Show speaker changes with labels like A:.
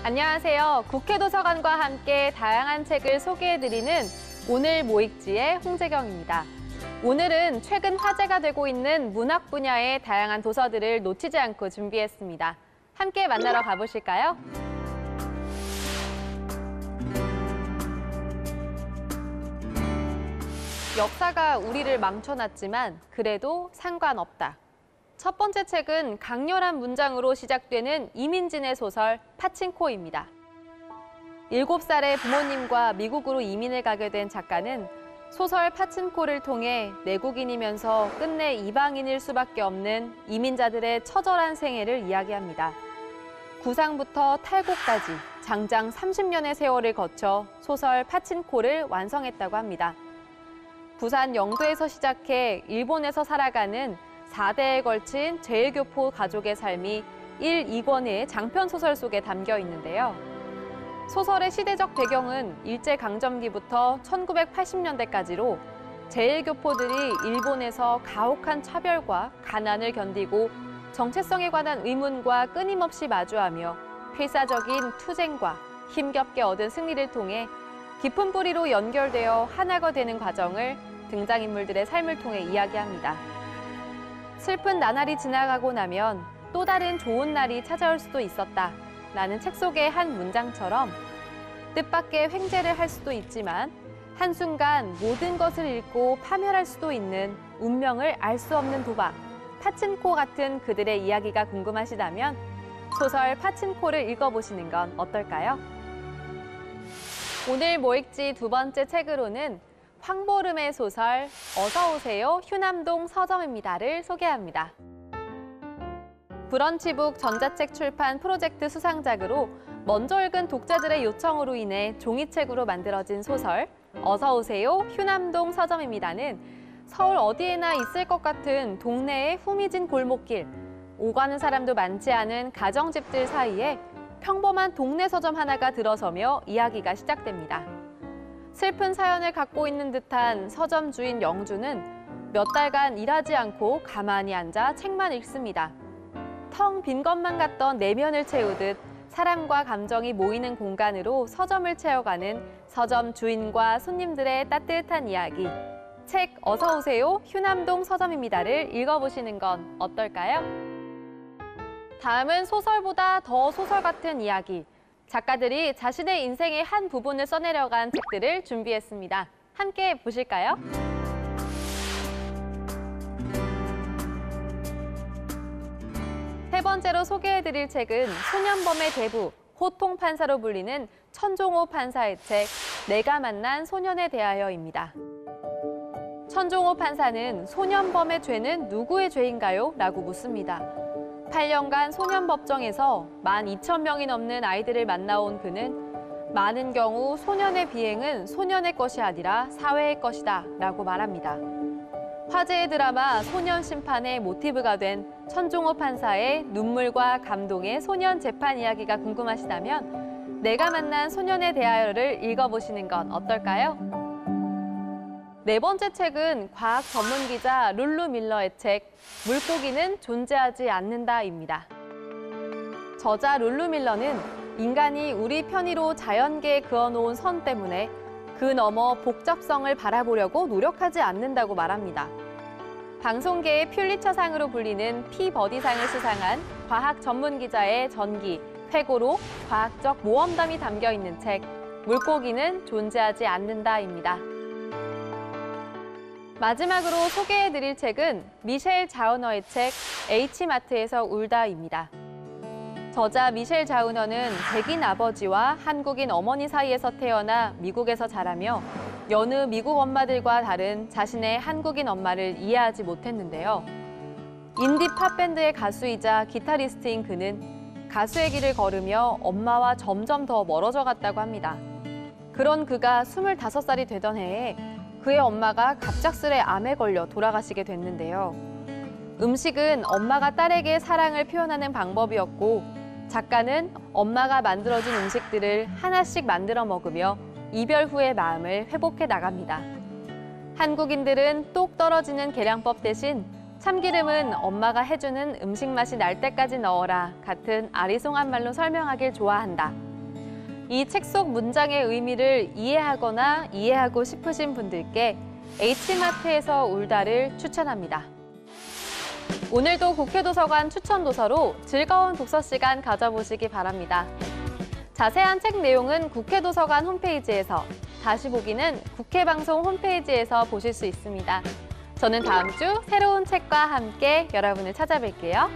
A: 안녕하세요. 국회도서관과 함께 다양한 책을 소개해드리는 오늘 뭐 읽지의 홍재경입니다. 오늘은 최근 화제가 되고 있는 문학 분야의 다양한 도서들을 놓치지 않고 준비했습니다. 함께 만나러 가보실까요? 역사가 우리를 망쳐놨지만 그래도 상관없다. 첫 번째 책은 강렬한 문장으로 시작되는 이민진의 소설 파친코입니다. 7살의 부모님과 미국으로 이민을 가게 된 작가는 소설 파친코를 통해 내국인이면서 끝내 이방인일 수밖에 없는 이민자들의 처절한 생애를 이야기합니다. 구상부터 탈곡까지 장장 30년의 세월을 거쳐 소설 파친코를 완성했다고 합니다. 부산 영도에서 시작해 일본에서 살아가는 4대에 걸친 제일교포 가족의 삶이 1, 2권의 장편소설 속에 담겨 있는데요. 소설의 시대적 배경은 일제강점기부터 1980년대까지로 제일교포들이 일본에서 가혹한 차별과 가난을 견디고 정체성에 관한 의문과 끊임없이 마주하며 필사적인 투쟁과 힘겹게 얻은 승리를 통해 깊은 뿌리로 연결되어 하나가 되는 과정을 등장인물들의 삶을 통해 이야기합니다. 슬픈 나날이 지나가고 나면 또 다른 좋은 날이 찾아올 수도 있었다 라는 책 속의 한 문장처럼 뜻밖의 횡재를 할 수도 있지만 한순간 모든 것을 잃고 파멸할 수도 있는 운명을 알 수 없는 도박, 파친코 같은 그들의 이야기가 궁금하시다면 소설 파친코를 읽어보시는 건 어떨까요? 오늘 뭐 읽지 두 번째 책으로는 황보름의 소설 어서 오세요 휴남동 서점입니다를 소개합니다. 브런치북 전자책 출판 프로젝트 수상작으로 먼저 읽은 독자들의 요청으로 인해 종이책으로 만들어진 소설 어서 오세요 휴남동 서점입니다는 서울 어디에나 있을 것 같은 동네의 후미진 골목길, 오가는 사람도 많지 않은 가정집들 사이에 평범한 동네 서점 하나가 들어서며 이야기가 시작됩니다. 슬픈 사연을 갖고 있는 듯한 서점 주인 영주는 몇 달간 일하지 않고 가만히 앉아 책만 읽습니다. 텅 빈 것만 같던 내면을 채우듯 사람과 감정이 모이는 공간으로 서점을 채워가는 서점 주인과 손님들의 따뜻한 이야기. 책 어서 오세요 휴남동 서점입니다를 읽어보시는 건 어떨까요? 다음은 소설보다 더 소설 같은 이야기. 작가들이 자신의 인생의 한 부분을 써내려간 책들을 준비했습니다. 함께 보실까요? 세 번째로 소개해드릴 책은 소년범의 대부, 호통판사로 불리는 천종호 판사의 책 내가 만난 소년에 대하여입니다. 천종호 판사는 소년범의 죄는 누구의 죄인가요? 라고 묻습니다. 8년간 소년법정에서 12,000명이 넘는 아이들을 만나온 그는 많은 경우 소년의 비행은 소년의 것이 아니라 사회의 것이다 라고 말합니다. 화제의 드라마 소년 심판의 모티브가 된 천종호 판사의 눈물과 감동의 소년 재판 이야기가 궁금하시다면 내가 만난 소년에 대하여를 읽어보시는 건 어떨까요? 네 번째 책은 과학 전문 기자 룰루 밀러의 책 물고기는 존재하지 않는다입니다. 저자 룰루 밀러는 인간이 우리 편의로 자연계에 그어놓은 선 때문에 그 너머 복잡성을 바라보려고 노력하지 않는다고 말합니다. 방송계의 퓰리처상으로 불리는 피버디상을 수상한 과학 전문 기자의 전기, 회고록, 과학적 모험담이 담겨 있는 책 물고기는 존재하지 않는다입니다. 마지막으로 소개해드릴 책은 미셸 자우너의 책 H마트에서 울다입니다. 저자 미셸 자우너는 백인 아버지와 한국인 어머니 사이에서 태어나 미국에서 자라며 여느 미국 엄마들과 다른 자신의 한국인 엄마를 이해하지 못했는데요. 인디 팝밴드의 가수이자 기타리스트인 그는 가수의 길을 걸으며 엄마와 점점 더 멀어져 갔다고 합니다. 그런 그가 25살이 되던 해에 그의 엄마가 갑작스레 암에 걸려 돌아가시게 됐는데요. 음식은 엄마가 딸에게 사랑을 표현하는 방법이었고 작가는 엄마가 만들어준 음식들을 하나씩 만들어 먹으며 이별 후의 마음을 회복해 나갑니다. 한국인들은 똑 떨어지는 계량법 대신 참기름은 엄마가 해주는 음식 맛이 날 때까지 넣어라 같은 아리송한 말로 설명하길 좋아한다. 이 책 속 문장의 의미를 이해하거나 이해하고 싶으신 분들께 H마트에서 울다를 추천합니다. 오늘도 국회도서관 추천도서로 즐거운 독서 시간 가져보시기 바랍니다. 자세한 책 내용은 국회도서관 홈페이지에서, 다시 보기는 국회방송 홈페이지에서 보실 수 있습니다. 저는 다음 주 새로운 책과 함께 여러분을 찾아뵐게요.